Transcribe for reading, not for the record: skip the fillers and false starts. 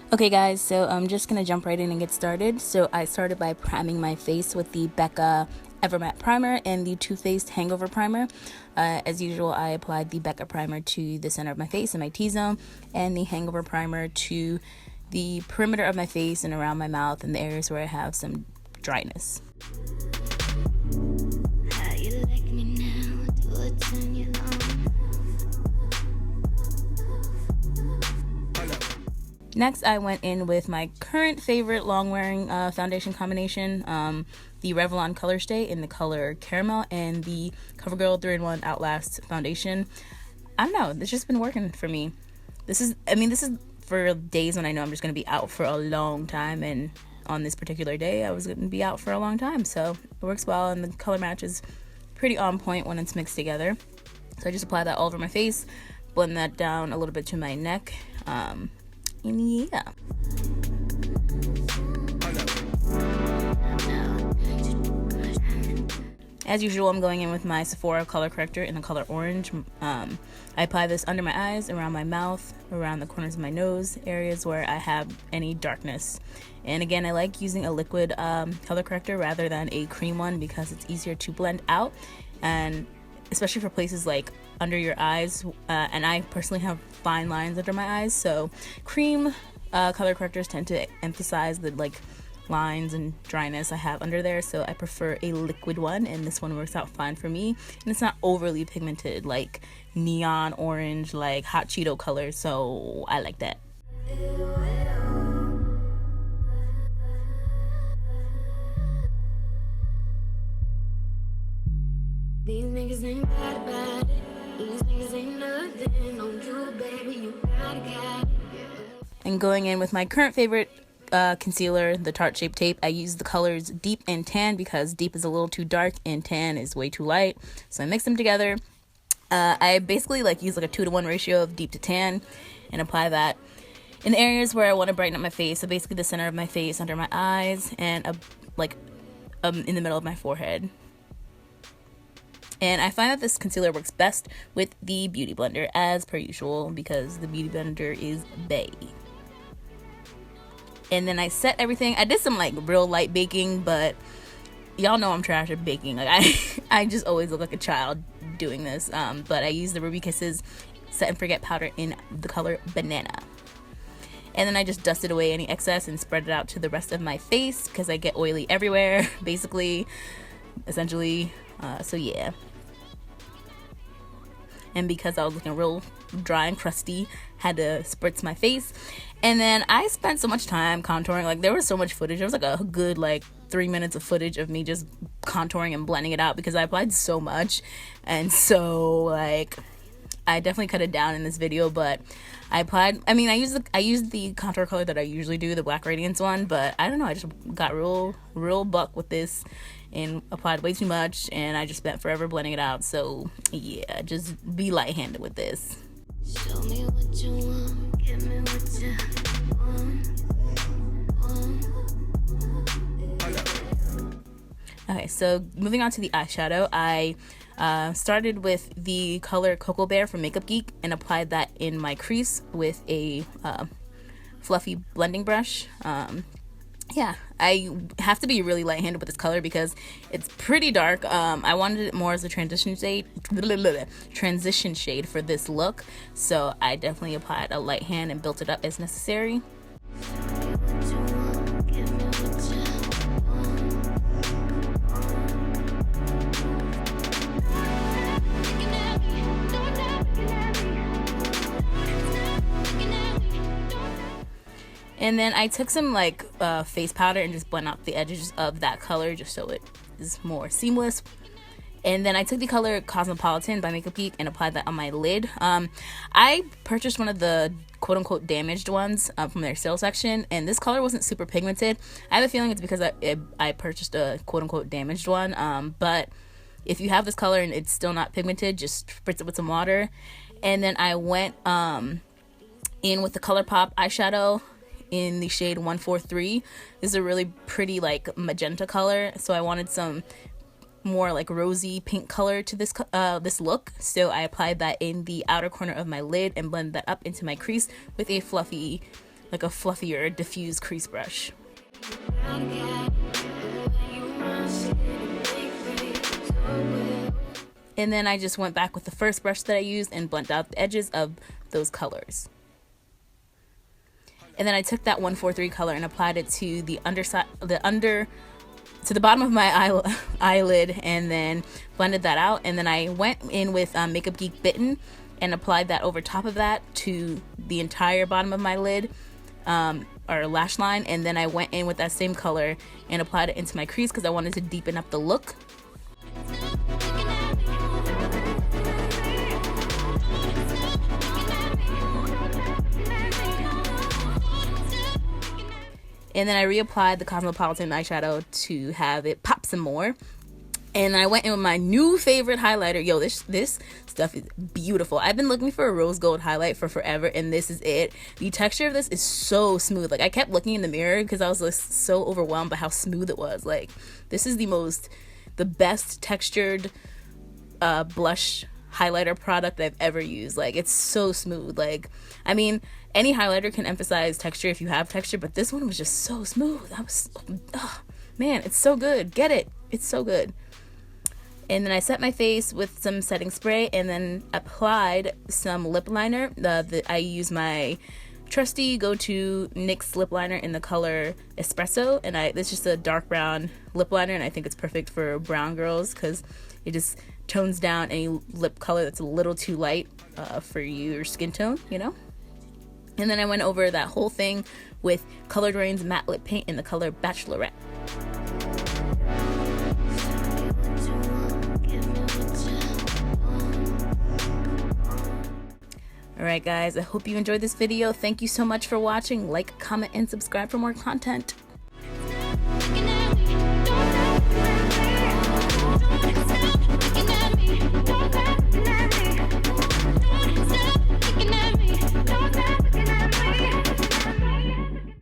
Okay guys, so I'm just gonna jump right in and get started. So I started by priming my face with the BECCA Ever Matte Primer and the Too Faced Hangover Primer. As usual, I applied the BECCA Primer to the center of my face and my T-zone, and the Hangover Primer to the perimeter of my face and around my mouth and the areas where I have some dryness. How you like me now? Do I turn you on? Next, I went in with my current favorite long-wearing foundation combination, the Revlon Colorstay in the color Caramel and the Covergirl 3-in-1 Outlast foundation. I don't know, it's just been working for me. This is for days when I know I'm just going to be out for a long time, and on this particular day, I was going to be out for a long time, so it works well, and the color match is pretty on point when it's mixed together. So I just apply that all over my face, blend that down a little bit to my neck, and yeah. As usual, I'm going in with my Sephora color corrector in the color Orange. I apply this under my eyes, around my mouth, around the corners of my nose, areas where I have any darkness. And again, I like using a liquid color corrector rather than a cream one because it's easier to blend out, and especially for places like under your eyes, and I personally have fine lines under my eyes, so cream color correctors tend to emphasize the lines and dryness I have under there, so I prefer a liquid one, and this one works out fine for me, and it's not overly pigmented like neon orange, like hot Cheeto color, so I like that. These niggas ain't bad about it. These niggas ain't nothing on you, baby. You gotta get it. And going in with my current favorite concealer, the Tarte Shape Tape. I use the colors Deep and Tan because Deep is a little too dark and Tan is way too light. So I mix them together. I basically use a 2-to-1 ratio of Deep to Tan and apply that in areas where I want to brighten up my face. So basically the center of my face, under my eyes, and in the middle of my forehead. And I find that this concealer works best with the Beauty Blender, as per usual, because the Beauty Blender is bae. And then I set everything. I did some real light baking, but y'all know I'm trash at baking. I just always look like a child doing this. But I used the Ruby Kisses Set and Forget powder in the color Banana. And then I just dusted away any excess and spread it out to the rest of my face because I get oily everywhere, essentially. So yeah. And because I was looking real dry and crusty, had to spritz my face. And then I spent so much time contouring. There was so much footage. There was a good 3 minutes of footage of me just contouring and blending it out because I applied so much. And so I definitely cut it down in this video, but I used the contour color that I usually do, the Black Radiance one, but I don't know, I just got real buck with this and applied way too much, and I just spent forever blending it out. So yeah, just be light-handed with this. Show me what you want, give me what you want. Okay, so moving on to the eyeshadow, I started with the color Cocoa Bear from Makeup Geek and applied that in my crease with a fluffy blending brush. Yeah, I have to be really light-handed with this color because it's pretty dark. I wanted it more as a transition shade for this look, so I definitely applied a light hand and built it up as necessary. And then I took some face powder and just blend out the edges of that color just so it is more seamless. And then I took the color Cosmopolitan by Makeup Geek and applied that on my lid. I purchased one of the quote-unquote damaged ones from their sale section, and this color wasn't super pigmented. I have a feeling it's because I purchased a quote-unquote damaged one, but if you have this color and it's still not pigmented, just spritz it with some water. And then I went in with the Colourpop eyeshadow in the shade 143. This is a really pretty like magenta color, so I wanted some more like rosy pink color to this this look, so I applied that in the outer corner of my lid and blended that up into my crease with a fluffy, like a fluffier diffused crease brush. And then I just went back with the first brush that I used and blended out the edges of those colors. And then I took that 143 color and applied it to the underside, to the bottom of my eyelid, and then blended that out. And then I went in with Makeup Geek Bitten and applied that over top of that to the entire bottom of my lid, or lash line. And then I went in with that same color and applied it into my crease because I wanted to deepen up the look. And then I reapplied the Cosmopolitan eyeshadow to have it pop some more. And then I went in with my new favorite highlighter. Yo, this stuff is beautiful. I've been looking for a rose gold highlight for forever, and this is it. The texture of this is so smooth. Like, I kept looking in the mirror because I was like, so overwhelmed by how smooth it was. Like, this is the best textured blush highlighter product I've ever used. Like, it's so smooth. Like, I mean, any highlighter can emphasize texture if you have texture, but this one was just so smooth. Man, it's so good. Get it. It's so good. And then I set my face with some setting spray and then applied some lip liner. I use my trusty go-to NYX lip liner in the color Espresso, and it's just a dark brown lip liner, and I think it's perfect for brown girls because it just tones down any lip color that's a little too light for your skin tone, you know? And then I went over that whole thing with Raine's matte lip paint in the color Bachelorette. Alright guys, I hope you enjoyed this video. Thank you so much for watching. Like, comment, and subscribe for more content.